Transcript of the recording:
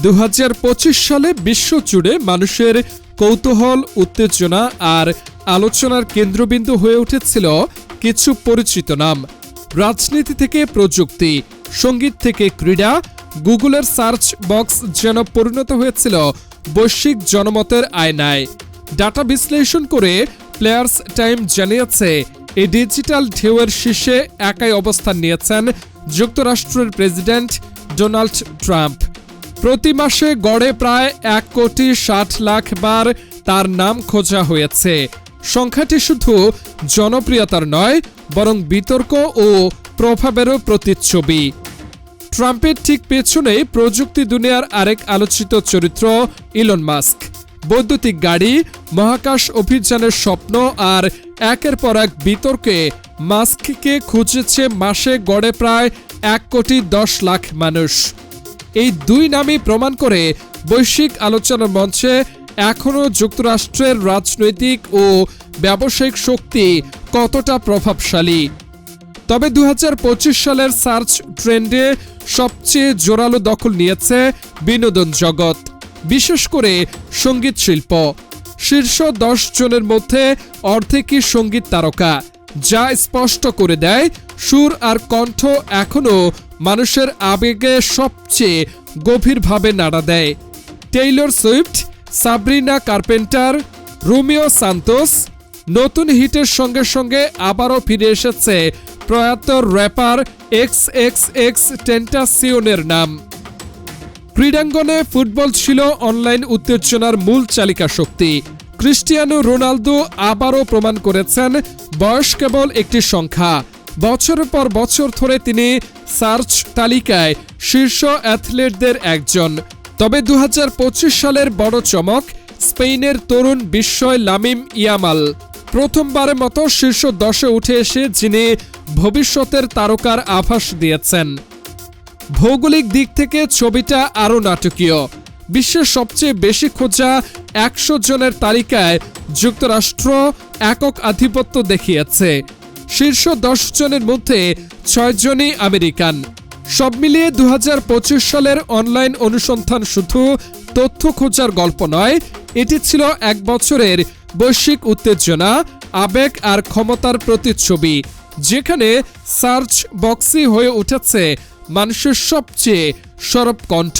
2025 সালে বিশ্বজুড়ে মানুষের কৌতূহল, উত্তেজনা আর আলোচনার কেন্দ্রবিন্দু হয়ে উঠেছিল কিছু পরিচিত নাম। রাজনীতি থেকে প্রযুক্তি, সঙ্গীত থেকে ক্রীড়া, গুগলের সার্চ বক্স যেন পরিণত হয়েছিল বৈশ্বিক জনমতের আয়নায়। ডাটা বিশ্লেষণ করে প্লেয়ার্স টাইম জানিয়েছে, এই ডিজিটাল ঢেউয়ের শীর্ষে একাই অবস্থান নিয়েছেন যুক্তরাষ্ট্রের প্রেসিডেন্ট ডোনাল্ড ট্রাম্প। প্রতি মাসে গড়ে প্রায় 1,60,00,000 বার তার নাম খোঁজা হয়েছে। সংখ্যাটি শুধু জনপ্রিয়তার নয়, বরং বিতর্ক ও প্রভাবেরও প্রতিচ্ছবি। ট্রাম্পের ঠিক পেছনেই প্রযুক্তি দুনিয়ার আরেক আলোচিত চরিত্র ইলন মাস্ক। বৈদ্যুতিক গাড়ি, মহাকাশ অভিযানের স্বপ্ন আর একের পর এক বিতর্কে মাস্ককে খুঁজেছে মাসে গড়ে প্রায় 1,10,00,000 মানুষ। এই দুই নামই প্রমাণ করে বৈশ্বিক আলোচনার মঞ্চে এখনও যুক্তরাষ্ট্রের রাজনৈতিক ও ব্যবসায়িক শক্তি কতটা প্রভাবশালী। তবে 2025 সালের সার্চ ট্রেন্ডে সবচেয়ে জোরালো দখল নিয়েছে বিনোদন জগৎ, বিশেষ করে সঙ্গীত শিল্প। শীর্ষ 10 জনের মধ্যে অর্ধেকই সঙ্গীত তারকা, যা স্পষ্ট করে দেয় সুর আর কণ্ঠ এখনও মানুষের আবেগে সবচেয়ে গভীরভাবে নাড়া দেয়। Taylor Swift, Sabrina carpenter, Romeo Santos. নতুন হিটের সঙ্গে সঙ্গে আবারও ফিরে এসেছে প্রয়াত র্যাপার XXXTentacionের নাম। ক্রীড়াঙ্গনে ফুটবল ছিল অনলাইন উত্তেজনার মূল চালিকা শক্তি। ক্রিস্টিয়ানো রোনালদো আবারও প্রমাণ করেছেন বয়স কেবল একটি সংখ্যা। বছরের পর বছর ধরে তিনি সার্চ তালিকায় শীর্ষ অ্যাথলেটদের একজন। তবে 2025 সালের বড় চমক স্পেনের তরুণ বিস্ময় লামিন ইয়ামাল। প্রথমবারের মতো শীর্ষ 10-এ উঠে এসে যিনি ভবিষ্যতের তারকার আভাস দিয়েছেন। ভৌগোলিক দিক থেকে ছবিটা আরও নাটকীয়। বিশ্বের সবচেয়ে বেশি খোঁজা 100 জনের তালিকায় যুক্তরাষ্ট্র একক আধিপত্য দেখিয়েছে। শীর্ষ 10 জনের মধ্যে 6 জনই আমেরিকান। সব মিলিয়ে 2025 সালের অনলাইন অনুসন্ধান শুধু তথ্য খোঁজার গল্প নয়, এটি ছিল এক বছরের বৈশ্বিক উত্তেজনা, আবেগ আর ক্ষমতার প্রতিচ্ছবি, যেখানে সার্চ বক্সই হয়ে উঠেছে মানুষের সবচেয়ে সরব কণ্ঠ।